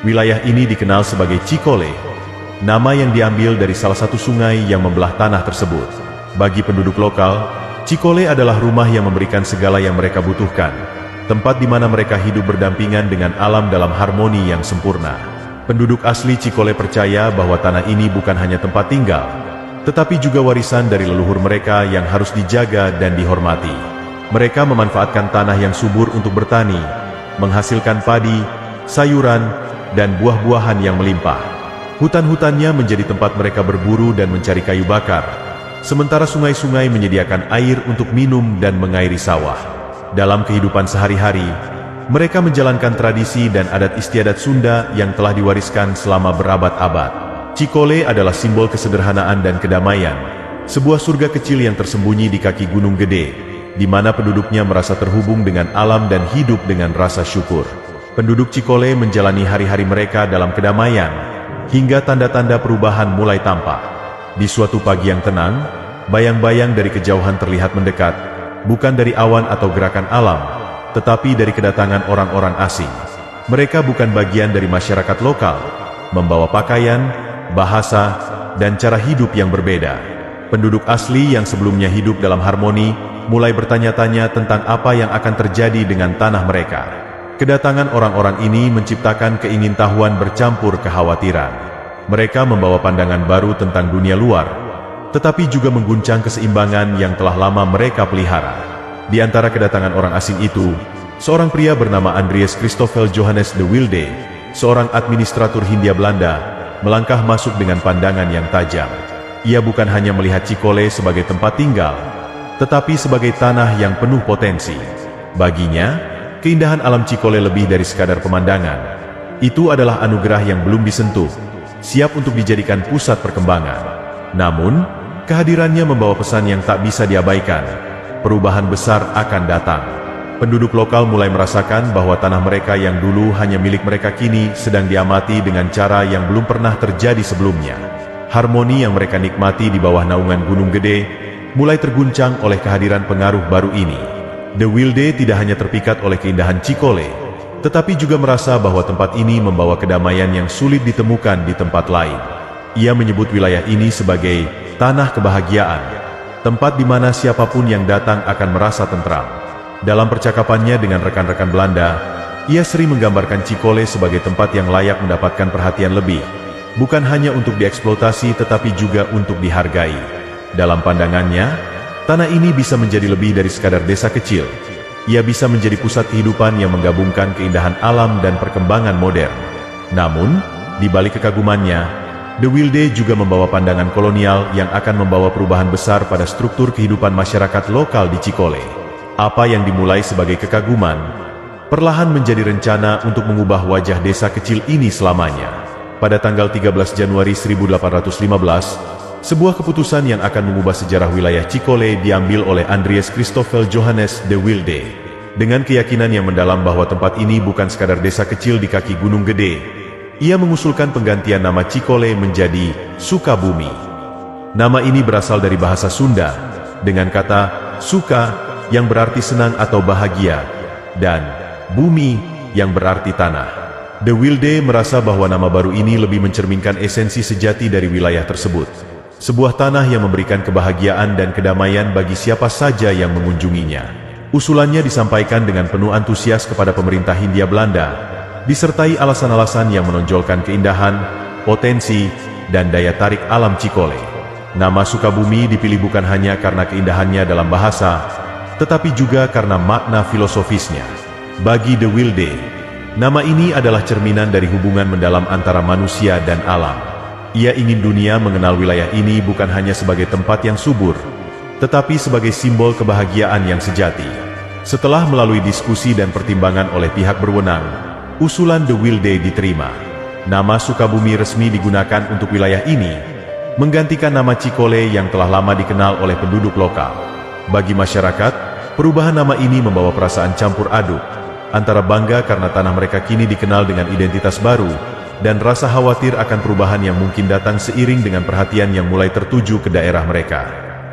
Wilayah ini dikenal sebagai Cikole, nama yang diambil dari salah satu sungai yang membelah tanah tersebut. Bagi penduduk lokal, Cikole adalah rumah yang memberikan segala yang mereka butuhkan, tempat di mana mereka hidup berdampingan dengan alam dalam harmoni yang sempurna. Penduduk asli Cikole percaya bahwa tanah ini bukan hanya tempat tinggal, tetapi juga warisan dari leluhur mereka yang harus dijaga dan dihormati. Mereka memanfaatkan tanah yang subur untuk bertani, menghasilkan padi, sayuran, dan buah-buahan yang melimpah. Hutan-hutannya menjadi tempat mereka berburu dan mencari kayu bakar, sementara sungai-sungai menyediakan air untuk minum dan mengairi sawah. Dalam kehidupan sehari-hari, mereka menjalankan tradisi dan adat istiadat Sunda yang telah diwariskan selama berabad-abad. Cikole adalah simbol kesederhanaan dan kedamaian, sebuah surga kecil yang tersembunyi di kaki Gunung Gede, di mana penduduknya merasa terhubung dengan alam dan hidup dengan rasa syukur. Penduduk Cikole menjalani hari-hari mereka dalam kedamaian, hingga tanda-tanda perubahan mulai tampak. Di suatu pagi yang tenang, bayang-bayang dari kejauhan terlihat mendekat, bukan dari awan atau gerakan alam, tetapi dari kedatangan orang-orang asing. Mereka bukan bagian dari masyarakat lokal, membawa pakaian, bahasa, dan cara hidup yang berbeda. Penduduk asli yang sebelumnya hidup dalam harmoni, mulai bertanya-tanya tentang apa yang akan terjadi dengan tanah mereka. Kedatangan orang-orang ini menciptakan keingintahuan bercampur kekhawatiran. Mereka membawa pandangan baru tentang dunia luar, tetapi juga mengguncang keseimbangan yang telah lama mereka pelihara. Di antara kedatangan orang asing itu, seorang pria bernama Andries Christoffel Johannes de Wilde, seorang administratur Hindia Belanda, melangkah masuk dengan pandangan yang tajam. Ia bukan hanya melihat Cikole sebagai tempat tinggal, tetapi sebagai tanah yang penuh potensi. Baginya, keindahan alam Cikole lebih dari sekadar pemandangan. Itu adalah anugerah yang belum disentuh, siap untuk dijadikan pusat perkembangan. Namun, kehadirannya membawa pesan yang tak bisa diabaikan. Perubahan besar akan datang. Penduduk lokal mulai merasakan bahwa tanah mereka yang dulu hanya milik mereka kini sedang diamati dengan cara yang belum pernah terjadi sebelumnya. Harmoni yang mereka nikmati di bawah naungan Gunung Gede mulai terguncang oleh kehadiran pengaruh baru ini. De Wilde tidak hanya terpikat oleh keindahan Cikole, tetapi juga merasa bahwa tempat ini membawa kedamaian yang sulit ditemukan di tempat lain. Ia menyebut wilayah ini sebagai tanah kebahagiaan, tempat di mana siapapun yang datang akan merasa tentram. Dalam percakapannya dengan rekan-rekan Belanda, ia sering menggambarkan Cikole sebagai tempat yang layak mendapatkan perhatian lebih, bukan hanya untuk dieksploitasi tetapi juga untuk dihargai. Dalam pandangannya, tanah ini bisa menjadi lebih dari sekadar desa kecil. Ia bisa menjadi pusat kehidupan yang menggabungkan keindahan alam dan perkembangan modern. Namun, di balik kekagumannya, De Wilde juga membawa pandangan kolonial yang akan membawa perubahan besar pada struktur kehidupan masyarakat lokal di Cikole. Apa yang dimulai sebagai kekaguman, perlahan menjadi rencana untuk mengubah wajah desa kecil ini selamanya. Pada tanggal 13 Januari 1815, sebuah keputusan yang akan mengubah sejarah wilayah Cikole diambil oleh Andries Christoffel Johannes de Wilde. Dengan keyakinan yang mendalam bahwa tempat ini bukan sekadar desa kecil di kaki Gunung Gede, ia mengusulkan penggantian nama Cikole menjadi Sukabumi. Nama ini berasal dari bahasa Sunda, dengan kata suka yang berarti senang atau bahagia, dan bumi yang berarti tanah. De Wilde merasa bahwa nama baru ini lebih mencerminkan esensi sejati dari wilayah tersebut. Sebuah tanah yang memberikan kebahagiaan dan kedamaian bagi siapa saja yang mengunjunginya. Usulannya disampaikan dengan penuh antusias kepada pemerintah Hindia Belanda, disertai alasan-alasan yang menonjolkan keindahan, potensi, dan daya tarik alam Cikole. Nama Sukabumi dipilih bukan hanya karena keindahannya dalam bahasa, tetapi juga karena makna filosofisnya. Bagi De Wilde, nama ini adalah cerminan dari hubungan mendalam antara manusia dan alam. Ia ingin dunia mengenal wilayah ini bukan hanya sebagai tempat yang subur, tetapi sebagai simbol kebahagiaan yang sejati. Setelah melalui diskusi dan pertimbangan oleh pihak berwenang, usulan De Wilde diterima. Nama Sukabumi resmi digunakan untuk wilayah ini, menggantikan nama Cikole yang telah lama dikenal oleh penduduk lokal. Bagi masyarakat, perubahan nama ini membawa perasaan campur aduk, antara bangga karena tanah mereka kini dikenal dengan identitas baru, dan rasa khawatir akan perubahan yang mungkin datang seiring dengan perhatian yang mulai tertuju ke daerah mereka.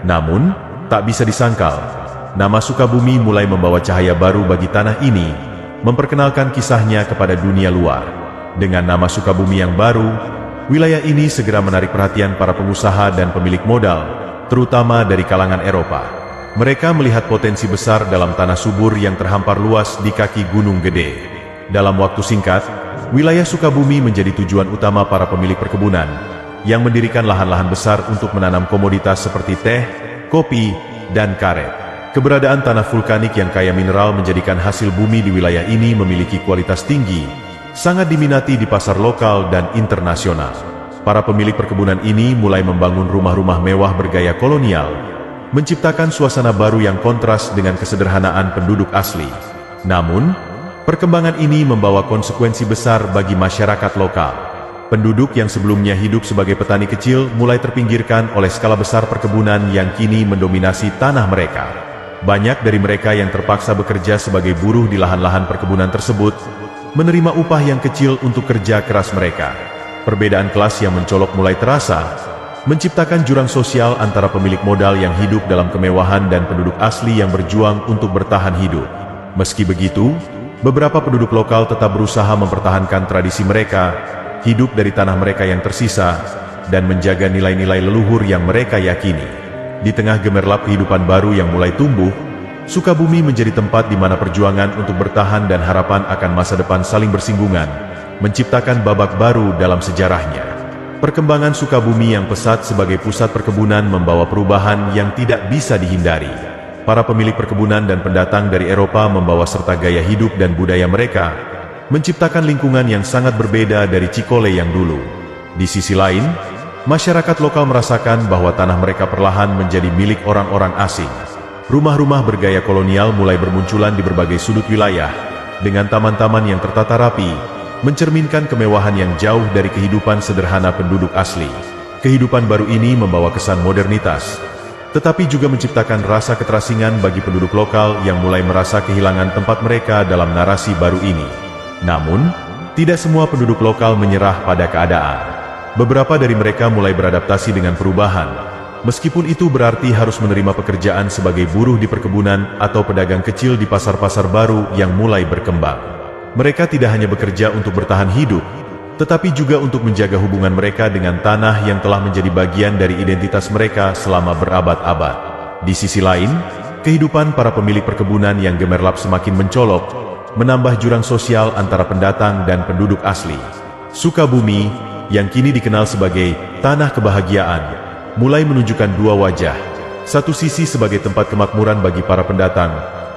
Namun, tak bisa disangkal, nama Sukabumi mulai membawa cahaya baru bagi tanah ini, memperkenalkan kisahnya kepada dunia luar. Dengan nama Sukabumi yang baru, wilayah ini segera menarik perhatian para pengusaha dan pemilik modal, terutama dari kalangan Eropa. Mereka melihat potensi besar dalam tanah subur yang terhampar luas di kaki Gunung Gede. Dalam waktu singkat, wilayah Sukabumi menjadi tujuan utama para pemilik perkebunan, yang mendirikan lahan-lahan besar untuk menanam komoditas seperti teh, kopi, dan karet. Keberadaan tanah vulkanik yang kaya mineral menjadikan hasil bumi di wilayah ini memiliki kualitas tinggi, sangat diminati di pasar lokal dan internasional. Para pemilik perkebunan ini mulai membangun rumah-rumah mewah bergaya kolonial, menciptakan suasana baru yang kontras dengan kesederhanaan penduduk asli. Namun, perkembangan ini membawa konsekuensi besar bagi masyarakat lokal. Penduduk yang sebelumnya hidup sebagai petani kecil mulai terpinggirkan oleh skala besar perkebunan yang kini mendominasi tanah mereka. Banyak dari mereka yang terpaksa bekerja sebagai buruh di lahan-lahan perkebunan tersebut, menerima upah yang kecil untuk kerja keras mereka. Perbedaan kelas yang mencolok mulai terasa, menciptakan jurang sosial antara pemilik modal yang hidup dalam kemewahan dan penduduk asli yang berjuang untuk bertahan hidup. Meski begitu, beberapa penduduk lokal tetap berusaha mempertahankan tradisi mereka, hidup dari tanah mereka yang tersisa, dan menjaga nilai-nilai leluhur yang mereka yakini. Di tengah gemerlap kehidupan baru yang mulai tumbuh, Sukabumi menjadi tempat di mana perjuangan untuk bertahan dan harapan akan masa depan saling bersinggungan, menciptakan babak baru dalam sejarahnya. Perkembangan Sukabumi yang pesat sebagai pusat perkebunan membawa perubahan yang tidak bisa dihindari. Para pemilik perkebunan dan pendatang dari Eropa membawa serta gaya hidup dan budaya mereka, menciptakan lingkungan yang sangat berbeda dari Cikole yang dulu. Di sisi lain, masyarakat lokal merasakan bahwa tanah mereka perlahan menjadi milik orang-orang asing. Rumah-rumah bergaya kolonial mulai bermunculan di berbagai sudut wilayah, dengan taman-taman yang tertata rapi, mencerminkan kemewahan yang jauh dari kehidupan sederhana penduduk asli. Kehidupan baru ini membawa kesan modernitas, tetapi juga menciptakan rasa keterasingan bagi penduduk lokal yang mulai merasa kehilangan tempat mereka dalam narasi baru ini. Namun, tidak semua penduduk lokal menyerah pada keadaan. Beberapa dari mereka mulai beradaptasi dengan perubahan, meskipun itu berarti harus menerima pekerjaan sebagai buruh di perkebunan atau pedagang kecil di pasar-pasar baru yang mulai berkembang. Mereka tidak hanya bekerja untuk bertahan hidup, tetapi juga untuk menjaga hubungan mereka dengan tanah yang telah menjadi bagian dari identitas mereka selama berabad-abad. Di sisi lain, kehidupan para pemilik perkebunan yang gemerlap semakin mencolok, menambah jurang sosial antara pendatang dan penduduk asli. Sukabumi, yang kini dikenal sebagai tanah kebahagiaan, mulai menunjukkan dua wajah, satu sisi sebagai tempat kemakmuran bagi para pendatang,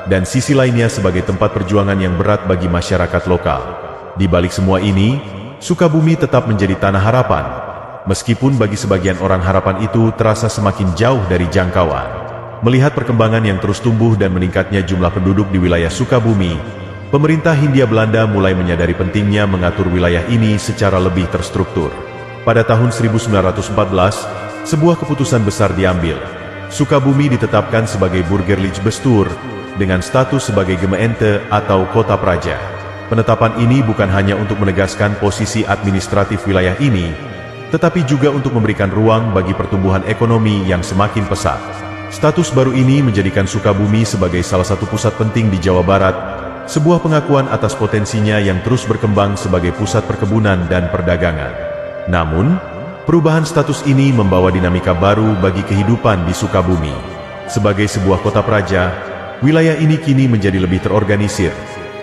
dan sisi lainnya sebagai tempat perjuangan yang berat bagi masyarakat lokal. Di balik semua ini, Sukabumi tetap menjadi tanah harapan, meskipun bagi sebagian orang harapan itu terasa semakin jauh dari jangkauan. Melihat perkembangan yang terus tumbuh dan meningkatnya jumlah penduduk di wilayah Sukabumi, pemerintah Hindia Belanda mulai menyadari pentingnya mengatur wilayah ini secara lebih terstruktur. Pada tahun 1914, sebuah keputusan besar diambil. Sukabumi ditetapkan sebagai Burgerlijk Bestuur, dengan status sebagai gemeente atau kota praja. Penetapan ini bukan hanya untuk menegaskan posisi administratif wilayah ini, tetapi juga untuk memberikan ruang bagi pertumbuhan ekonomi yang semakin pesat. Status baru ini menjadikan Sukabumi sebagai salah satu pusat penting di Jawa Barat, sebuah pengakuan atas potensinya yang terus berkembang sebagai pusat perkebunan dan perdagangan. Namun, perubahan status ini membawa dinamika baru bagi kehidupan di Sukabumi. Sebagai sebuah kota praja, wilayah ini kini menjadi lebih terorganisir,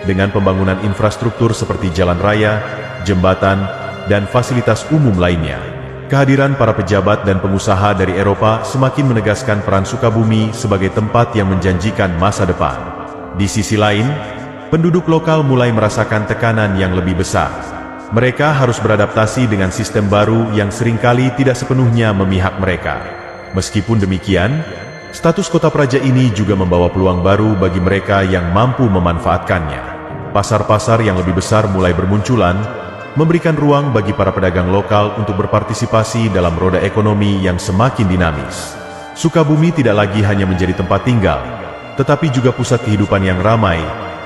dengan pembangunan infrastruktur seperti jalan raya, jembatan, dan fasilitas umum lainnya. Kehadiran para pejabat dan pengusaha dari Eropa semakin menegaskan peran Sukabumi sebagai tempat yang menjanjikan masa depan. Di sisi lain, penduduk lokal mulai merasakan tekanan yang lebih besar. Mereka harus beradaptasi dengan sistem baru yang seringkali tidak sepenuhnya memihak mereka. Meskipun demikian, status kota praja ini juga membawa peluang baru bagi mereka yang mampu memanfaatkannya. Pasar-pasar yang lebih besar mulai bermunculan, memberikan ruang bagi para pedagang lokal untuk berpartisipasi dalam roda ekonomi yang semakin dinamis. Sukabumi tidak lagi hanya menjadi tempat tinggal, tetapi juga pusat kehidupan yang ramai,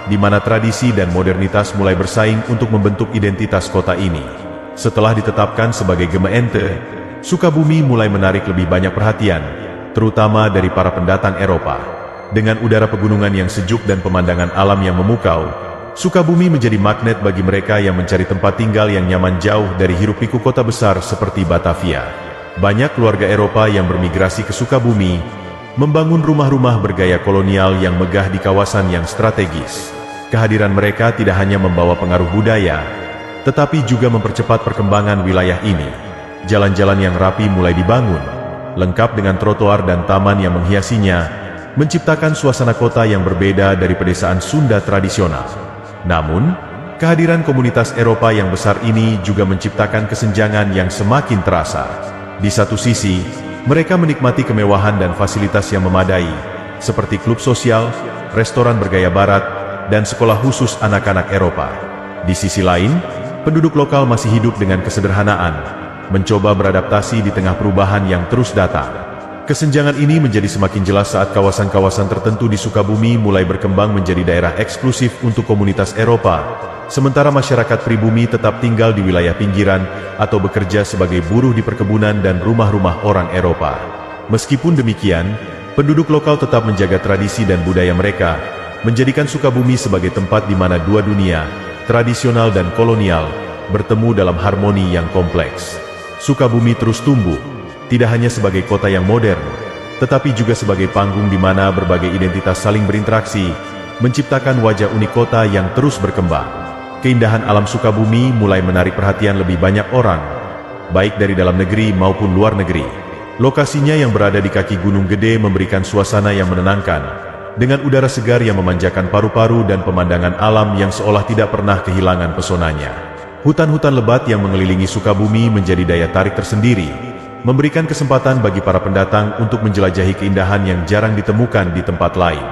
di mana tradisi dan modernitas mulai bersaing untuk membentuk identitas kota ini. Setelah ditetapkan sebagai gemeente, Sukabumi mulai menarik lebih banyak perhatian, terutama dari para pendatang Eropa. Dengan udara pegunungan yang sejuk dan pemandangan alam yang memukau, Sukabumi menjadi magnet bagi mereka yang mencari tempat tinggal yang nyaman jauh dari hiruk-pikuk kota besar seperti Batavia. Banyak keluarga Eropa yang bermigrasi ke Sukabumi, membangun rumah-rumah bergaya kolonial yang megah di kawasan yang strategis. Kehadiran mereka tidak hanya membawa pengaruh budaya, tetapi juga mempercepat perkembangan wilayah ini. Jalan-jalan yang rapi mulai dibangun, lengkap dengan trotoar dan taman yang menghiasinya, menciptakan suasana kota yang berbeda dari pedesaan Sunda tradisional. Namun, kehadiran komunitas Eropa yang besar ini juga menciptakan kesenjangan yang semakin terasa. Di satu sisi, mereka menikmati kemewahan dan fasilitas yang memadai, seperti klub sosial, restoran bergaya barat, dan sekolah khusus anak-anak Eropa. Di sisi lain, penduduk lokal masih hidup dengan kesederhanaan, mencoba beradaptasi di tengah perubahan yang terus datang. Kesenjangan ini menjadi semakin jelas saat kawasan-kawasan tertentu di Sukabumi mulai berkembang menjadi daerah eksklusif untuk komunitas Eropa, sementara masyarakat pribumi tetap tinggal di wilayah pinggiran atau bekerja sebagai buruh di perkebunan dan rumah-rumah orang Eropa. Meskipun demikian, penduduk lokal tetap menjaga tradisi dan budaya mereka, menjadikan Sukabumi sebagai tempat di mana dua dunia, tradisional dan kolonial, bertemu dalam harmoni yang kompleks. Sukabumi terus tumbuh, tidak hanya sebagai kota yang modern, tetapi juga sebagai panggung di mana berbagai identitas saling berinteraksi, menciptakan wajah unik kota yang terus berkembang. Keindahan alam Sukabumi mulai menarik perhatian lebih banyak orang, baik dari dalam negeri maupun luar negeri. Lokasinya yang berada di kaki Gunung Gede memberikan suasana yang menenangkan, dengan udara segar yang memanjakan paru-paru dan pemandangan alam yang seolah tidak pernah kehilangan pesonanya. Hutan-hutan lebat yang mengelilingi Sukabumi menjadi daya tarik tersendiri, memberikan kesempatan bagi para pendatang untuk menjelajahi keindahan yang jarang ditemukan di tempat lain.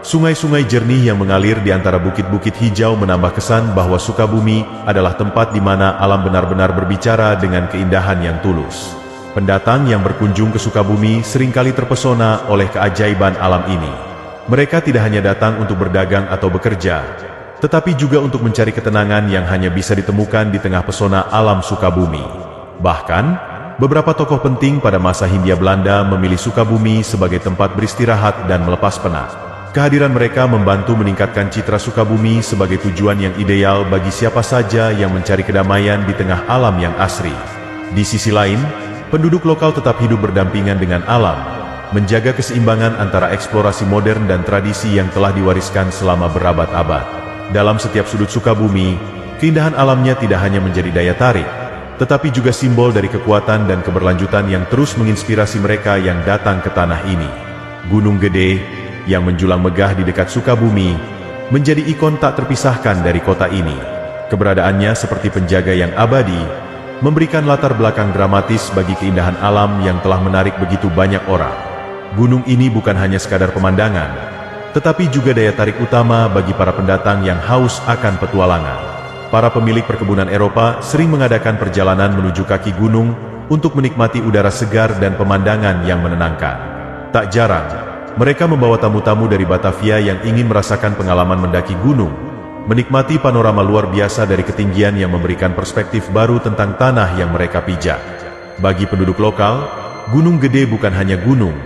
Sungai-sungai jernih yang mengalir di antara bukit-bukit hijau menambah kesan bahwa Sukabumi adalah tempat di mana alam benar-benar berbicara dengan keindahan yang tulus. Pendatang yang berkunjung ke Sukabumi seringkali terpesona oleh keajaiban alam ini. Mereka tidak hanya datang untuk berdagang atau bekerja, tetapi juga untuk mencari ketenangan yang hanya bisa ditemukan di tengah pesona alam Sukabumi. Bahkan, beberapa tokoh penting pada masa Hindia Belanda memilih Sukabumi sebagai tempat beristirahat dan melepas penat. Kehadiran mereka membantu meningkatkan citra Sukabumi sebagai tujuan yang ideal bagi siapa saja yang mencari kedamaian di tengah alam yang asri. Di sisi lain, penduduk lokal tetap hidup berdampingan dengan alam, menjaga keseimbangan antara eksplorasi modern dan tradisi yang telah diwariskan selama berabad-abad. Dalam setiap sudut Sukabumi, keindahan alamnya tidak hanya menjadi daya tarik, tetapi juga simbol dari kekuatan dan keberlanjutan yang terus menginspirasi mereka yang datang ke tanah ini. Gunung Gede, yang menjulang megah di dekat Sukabumi, menjadi ikon tak terpisahkan dari kota ini. Keberadaannya seperti penjaga yang abadi, memberikan latar belakang dramatis bagi keindahan alam yang telah menarik begitu banyak orang. Gunung ini bukan hanya sekadar pemandangan, tetapi juga daya tarik utama bagi para pendatang yang haus akan petualangan. Para pemilik perkebunan Eropa sering mengadakan perjalanan menuju kaki gunung untuk menikmati udara segar dan pemandangan yang menenangkan. Tak jarang, mereka membawa tamu-tamu dari Batavia yang ingin merasakan pengalaman mendaki gunung, menikmati panorama luar biasa dari ketinggian yang memberikan perspektif baru tentang tanah yang mereka pijak. Bagi penduduk lokal, Gunung Gede bukan hanya gunung,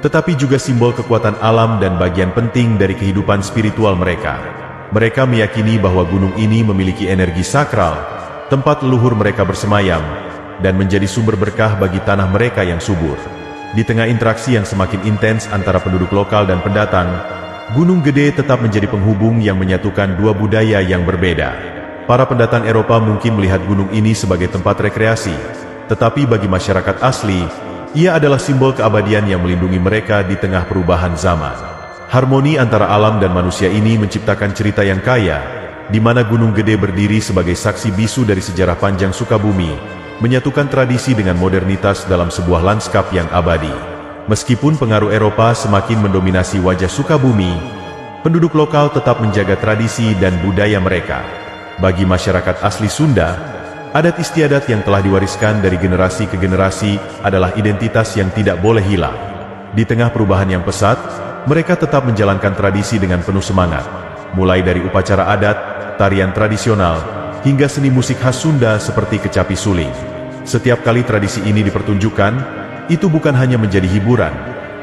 tetapi juga simbol kekuatan alam dan bagian penting dari kehidupan spiritual mereka. Mereka meyakini bahwa gunung ini memiliki energi sakral, tempat leluhur mereka bersemayam, dan menjadi sumber berkah bagi tanah mereka yang subur. Di tengah interaksi yang semakin intens antara penduduk lokal dan pendatang, Gunung Gede tetap menjadi penghubung yang menyatukan dua budaya yang berbeda. Para pendatang Eropa mungkin melihat gunung ini sebagai tempat rekreasi, tetapi bagi masyarakat asli, ia adalah simbol keabadian yang melindungi mereka di tengah perubahan zaman. Harmoni antara alam dan manusia ini menciptakan cerita yang kaya, di mana Gunung Gede berdiri sebagai saksi bisu dari sejarah panjang Sukabumi, menyatukan tradisi dengan modernitas dalam sebuah lanskap yang abadi. Meskipun pengaruh Eropa semakin mendominasi wajah Sukabumi, penduduk lokal tetap menjaga tradisi dan budaya mereka. Bagi masyarakat asli Sunda, adat istiadat yang telah diwariskan dari generasi ke generasi adalah identitas yang tidak boleh hilang. Di tengah perubahan yang pesat, mereka tetap menjalankan tradisi dengan penuh semangat, mulai dari upacara adat, tarian tradisional, hingga seni musik khas Sunda seperti kecapi suling. Setiap kali tradisi ini dipertunjukkan, itu bukan hanya menjadi hiburan,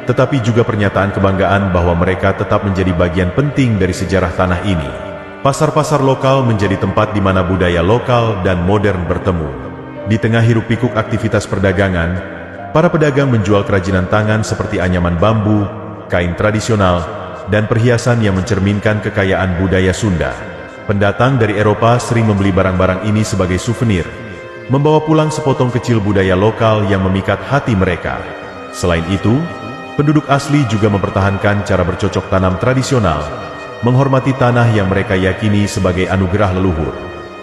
tetapi juga pernyataan kebanggaan bahwa mereka tetap menjadi bagian penting dari sejarah tanah ini. Pasar-pasar lokal menjadi tempat di mana budaya lokal dan modern bertemu. Di tengah hiruk-pikuk aktivitas perdagangan, para pedagang menjual kerajinan tangan seperti anyaman bambu, kain tradisional, dan perhiasan yang mencerminkan kekayaan budaya Sunda. Pendatang dari Eropa sering membeli barang-barang ini sebagai souvenir, membawa pulang sepotong kecil budaya lokal yang memikat hati mereka. Selain itu, penduduk asli juga mempertahankan cara bercocok tanam tradisional, menghormati tanah yang mereka yakini sebagai anugerah leluhur.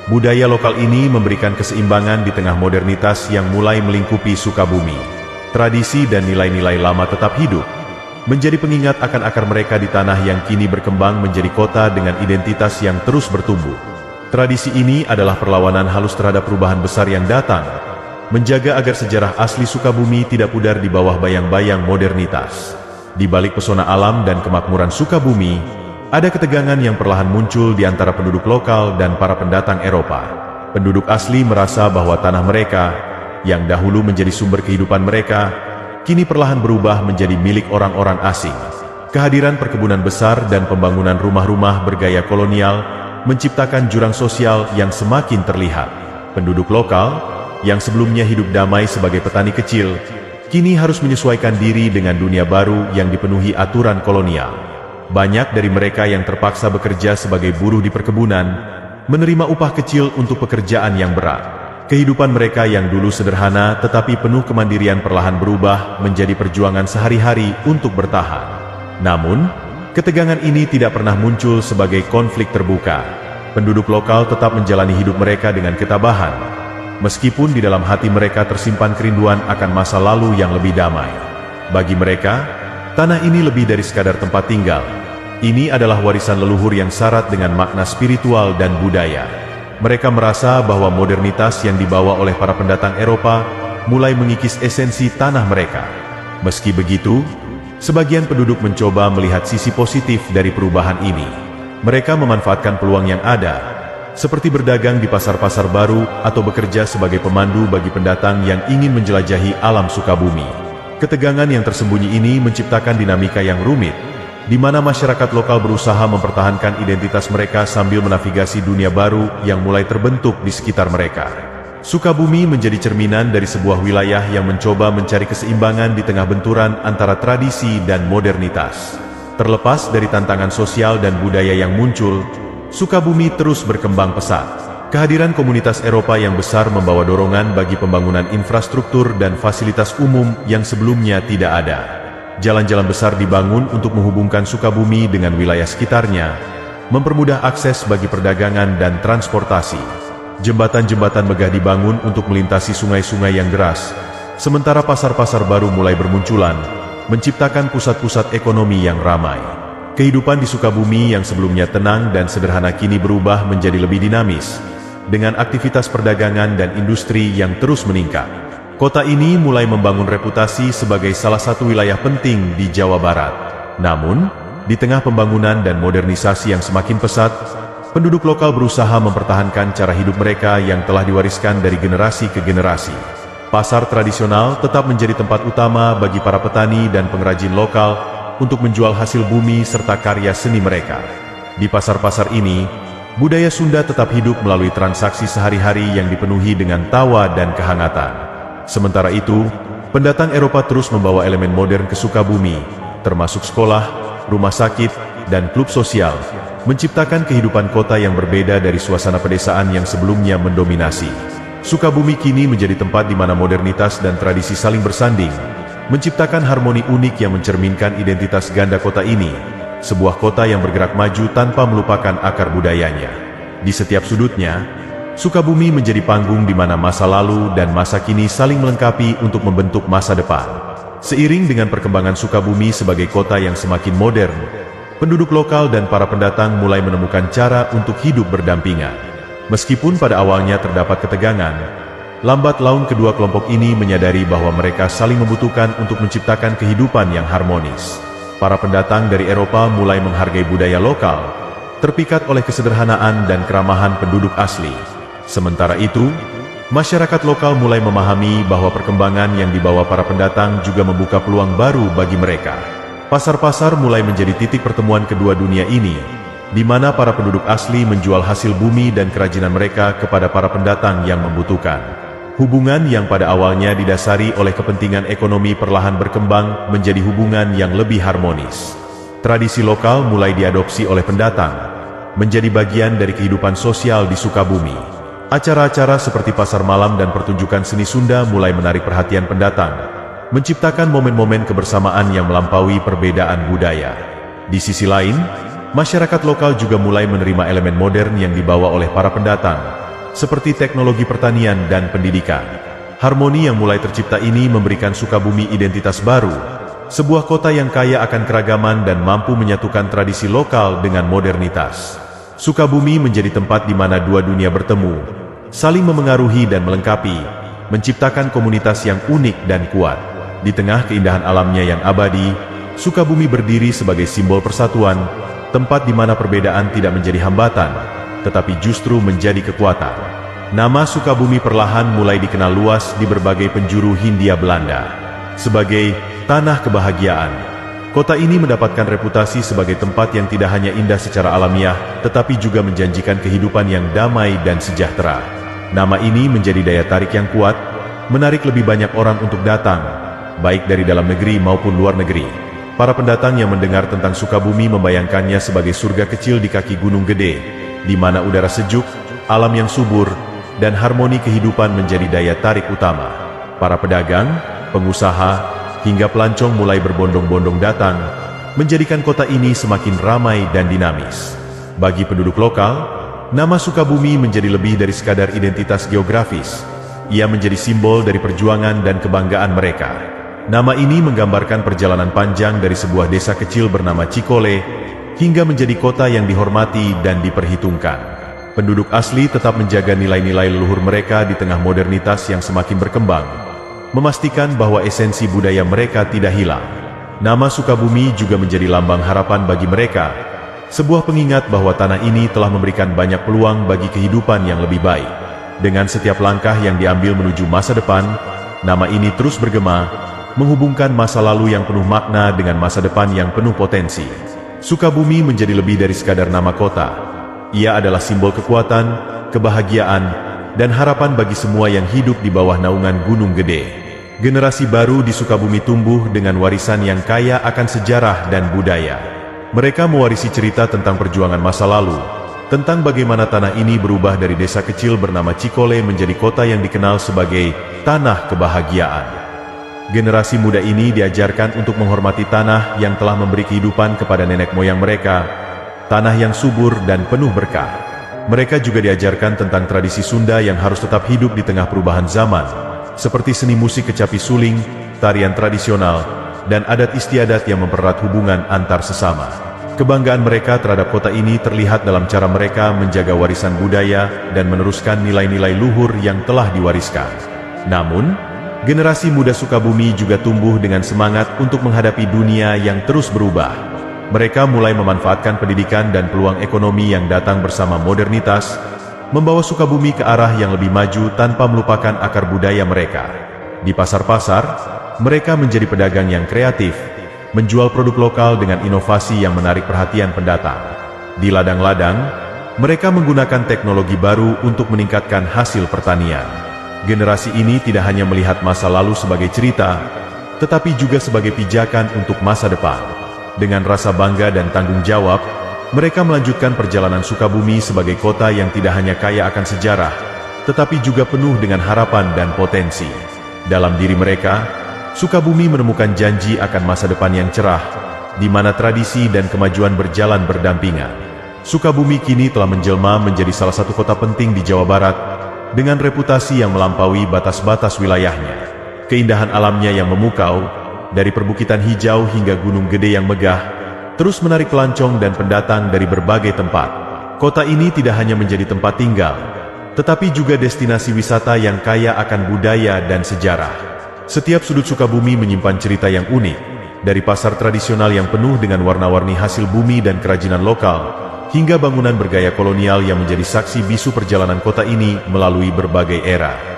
Budaya lokal ini memberikan keseimbangan di tengah modernitas yang mulai melingkupi Sukabumi. Tradisi dan nilai-nilai lama tetap hidup, menjadi pengingat akan akar mereka di tanah yang kini berkembang menjadi kota dengan identitas yang terus bertumbuh. Tradisi ini adalah perlawanan halus terhadap perubahan besar yang datang, menjaga agar sejarah asli Sukabumi tidak pudar di bawah bayang-bayang modernitas. Di balik pesona alam dan kemakmuran Sukabumi, ada ketegangan yang perlahan muncul di antara penduduk lokal dan para pendatang Eropa. Penduduk asli merasa bahwa tanah mereka, yang dahulu menjadi sumber kehidupan mereka, kini perlahan berubah menjadi milik orang-orang asing. Kehadiran perkebunan besar dan pembangunan rumah-rumah bergaya kolonial menciptakan jurang sosial yang semakin terlihat. Penduduk lokal, yang sebelumnya hidup damai sebagai petani kecil, kini harus menyesuaikan diri dengan dunia baru yang dipenuhi aturan kolonial. Banyak dari mereka yang terpaksa bekerja sebagai buruh di perkebunan, menerima upah kecil untuk pekerjaan yang berat. Kehidupan mereka yang dulu sederhana tetapi penuh kemandirian perlahan berubah menjadi perjuangan sehari-hari untuk bertahan. Namun, ketegangan ini tidak pernah muncul sebagai konflik terbuka. Penduduk lokal tetap menjalani hidup mereka dengan ketabahan, meskipun di dalam hati mereka tersimpan kerinduan akan masa lalu yang lebih damai. Bagi mereka, tanah ini lebih dari sekadar tempat tinggal. Ini adalah warisan leluhur yang syarat dengan makna spiritual dan budaya. Mereka merasa bahwa modernitas yang dibawa oleh para pendatang Eropa mulai mengikis esensi tanah mereka. Meski begitu, sebagian penduduk mencoba melihat sisi positif dari perubahan ini. Mereka memanfaatkan peluang yang ada, seperti berdagang di pasar-pasar baru atau bekerja sebagai pemandu bagi pendatang yang ingin menjelajahi alam Sukabumi. Ketegangan yang tersembunyi ini menciptakan dinamika yang rumit, di mana masyarakat lokal berusaha mempertahankan identitas mereka sambil menavigasi dunia baru yang mulai terbentuk di sekitar mereka. Sukabumi menjadi cerminan dari sebuah wilayah yang mencoba mencari keseimbangan di tengah benturan antara tradisi dan modernitas. Terlepas dari tantangan sosial dan budaya yang muncul, Sukabumi terus berkembang pesat. Kehadiran komunitas Eropa yang besar membawa dorongan bagi pembangunan infrastruktur dan fasilitas umum yang sebelumnya tidak ada. Jalan-jalan besar dibangun untuk menghubungkan Sukabumi dengan wilayah sekitarnya, mempermudah akses bagi perdagangan dan transportasi. Jembatan-jembatan megah dibangun untuk melintasi sungai-sungai yang deras, sementara pasar-pasar baru mulai bermunculan, menciptakan pusat-pusat ekonomi yang ramai. Kehidupan di Sukabumi yang sebelumnya tenang dan sederhana kini berubah menjadi lebih dinamis, dengan aktivitas perdagangan dan industri yang terus meningkat. Kota ini mulai membangun reputasi sebagai salah satu wilayah penting di Jawa Barat. Namun, di tengah pembangunan dan modernisasi yang semakin pesat, penduduk lokal berusaha mempertahankan cara hidup mereka yang telah diwariskan dari generasi ke generasi. Pasar tradisional tetap menjadi tempat utama bagi para petani dan pengrajin lokal untuk menjual hasil bumi serta karya seni mereka. Di pasar-pasar ini, budaya Sunda tetap hidup melalui transaksi sehari-hari yang dipenuhi dengan tawa dan kehangatan. Sementara itu, pendatang Eropa terus membawa elemen modern ke Sukabumi, termasuk sekolah, rumah sakit, dan klub sosial, menciptakan kehidupan kota yang berbeda dari suasana pedesaan yang sebelumnya mendominasi. Sukabumi kini menjadi tempat di mana modernitas dan tradisi saling bersanding, menciptakan harmoni unik yang mencerminkan identitas ganda kota ini, sebuah kota yang bergerak maju tanpa melupakan akar budayanya. Di setiap sudutnya, Sukabumi menjadi panggung di mana masa lalu dan masa kini saling melengkapi untuk membentuk masa depan. Seiring dengan perkembangan Sukabumi sebagai kota yang semakin modern, penduduk lokal dan para pendatang mulai menemukan cara untuk hidup berdampingan. Meskipun pada awalnya terdapat ketegangan, lambat laun kedua kelompok ini menyadari bahwa mereka saling membutuhkan untuk menciptakan kehidupan yang harmonis. Para pendatang dari Eropa mulai menghargai budaya lokal, terpikat oleh kesederhanaan dan keramahan penduduk asli. Sementara itu, masyarakat lokal mulai memahami bahwa perkembangan yang dibawa para pendatang juga membuka peluang baru bagi mereka. Pasar-pasar mulai menjadi titik pertemuan kedua dunia ini, di mana para penduduk asli menjual hasil bumi dan kerajinan mereka kepada para pendatang yang membutuhkan. Hubungan yang pada awalnya didasari oleh kepentingan ekonomi perlahan berkembang menjadi hubungan yang lebih harmonis. Tradisi lokal mulai diadopsi oleh pendatang, menjadi bagian dari kehidupan sosial di Sukabumi. Acara-acara seperti pasar malam dan pertunjukan seni Sunda mulai menarik perhatian pendatang, menciptakan momen-momen kebersamaan yang melampaui perbedaan budaya. Di sisi lain, masyarakat lokal juga mulai menerima elemen modern yang dibawa oleh para pendatang, seperti teknologi pertanian dan pendidikan. Harmoni yang mulai tercipta ini memberikan Sukabumi identitas baru, sebuah kota yang kaya akan keragaman dan mampu menyatukan tradisi lokal dengan modernitas. Sukabumi menjadi tempat di mana dua dunia bertemu, saling memengaruhi dan melengkapi, menciptakan komunitas yang unik dan kuat. Di tengah keindahan alamnya yang abadi, Sukabumi berdiri sebagai simbol persatuan, tempat di mana perbedaan tidak menjadi hambatan, tetapi justru menjadi kekuatan. Nama Sukabumi perlahan mulai dikenal luas di berbagai penjuru Hindia Belanda. Sebagai tanah kebahagiaan, kota ini mendapatkan reputasi sebagai tempat yang tidak hanya indah secara alamiah, tetapi juga menjanjikan kehidupan yang damai dan sejahtera. Nama ini menjadi daya tarik yang kuat, menarik lebih banyak orang untuk datang, baik dari dalam negeri maupun luar negeri. Para pendatang yang mendengar tentang Sukabumi membayangkannya sebagai surga kecil di kaki Gunung Gede, di mana udara sejuk, alam yang subur, dan harmoni kehidupan menjadi daya tarik utama. Para pedagang, pengusaha, hingga pelancong mulai berbondong-bondong datang, menjadikan kota ini semakin ramai dan dinamis. Bagi penduduk lokal, nama Sukabumi menjadi lebih dari sekadar identitas geografis. Ia menjadi simbol dari perjuangan dan kebanggaan mereka. Nama ini menggambarkan perjalanan panjang dari sebuah desa kecil bernama Cikole, hingga menjadi kota yang dihormati dan diperhitungkan. Penduduk asli tetap menjaga nilai-nilai leluhur mereka di tengah modernitas yang semakin berkembang, memastikan bahwa esensi budaya mereka tidak hilang. Nama Sukabumi juga menjadi lambang harapan bagi mereka, sebuah pengingat bahwa tanah ini telah memberikan banyak peluang bagi kehidupan yang lebih baik. Dengan setiap langkah yang diambil menuju masa depan, nama ini terus bergema, menghubungkan masa lalu yang penuh makna dengan masa depan yang penuh potensi. Sukabumi menjadi lebih dari sekadar nama kota. Ia adalah simbol kekuatan, kebahagiaan, dan harapan bagi semua yang hidup di bawah naungan Gunung Gede. Generasi baru di Sukabumi tumbuh dengan warisan yang kaya akan sejarah dan budaya. Mereka mewarisi cerita tentang perjuangan masa lalu, tentang bagaimana tanah ini berubah dari desa kecil bernama Cikole menjadi kota yang dikenal sebagai tanah kebahagiaan. Generasi muda ini diajarkan untuk menghormati tanah yang telah memberi kehidupan kepada nenek moyang mereka, tanah yang subur dan penuh berkah. Mereka juga diajarkan tentang tradisi Sunda yang harus tetap hidup di tengah perubahan zaman, seperti seni musik kecapi suling, tarian tradisional, dan adat istiadat yang mempererat hubungan antar sesama. Kebanggaan mereka terhadap kota ini terlihat dalam cara mereka menjaga warisan budaya dan meneruskan nilai-nilai luhur yang telah diwariskan. Namun, generasi muda Sukabumi juga tumbuh dengan semangat untuk menghadapi dunia yang terus berubah. Mereka mulai memanfaatkan pendidikan dan peluang ekonomi yang datang bersama modernitas, membawa Sukabumi ke arah yang lebih maju tanpa melupakan akar budaya mereka. Di pasar-pasar, mereka menjadi pedagang yang kreatif, menjual produk lokal dengan inovasi yang menarik perhatian pendatang. Di ladang-ladang, mereka menggunakan teknologi baru untuk meningkatkan hasil pertanian. Generasi ini tidak hanya melihat masa lalu sebagai cerita, tetapi juga sebagai pijakan untuk masa depan. Dengan rasa bangga dan tanggung jawab, mereka melanjutkan perjalanan Sukabumi sebagai kota yang tidak hanya kaya akan sejarah, tetapi juga penuh dengan harapan dan potensi. Dalam diri mereka, Sukabumi menemukan janji akan masa depan yang cerah, di mana tradisi dan kemajuan berjalan berdampingan. Sukabumi kini telah menjelma menjadi salah satu kota penting di Jawa Barat, dengan reputasi yang melampaui batas-batas wilayahnya. Keindahan alamnya yang memukau, dari perbukitan hijau hingga Gunung Gede yang megah, terus menarik pelancong dan pendatang dari berbagai tempat. Kota ini tidak hanya menjadi tempat tinggal, tetapi juga destinasi wisata yang kaya akan budaya dan sejarah. Setiap sudut Sukabumi menyimpan cerita yang unik, dari pasar tradisional yang penuh dengan warna-warni hasil bumi dan kerajinan lokal, hingga bangunan bergaya kolonial yang menjadi saksi bisu perjalanan kota ini melalui berbagai era.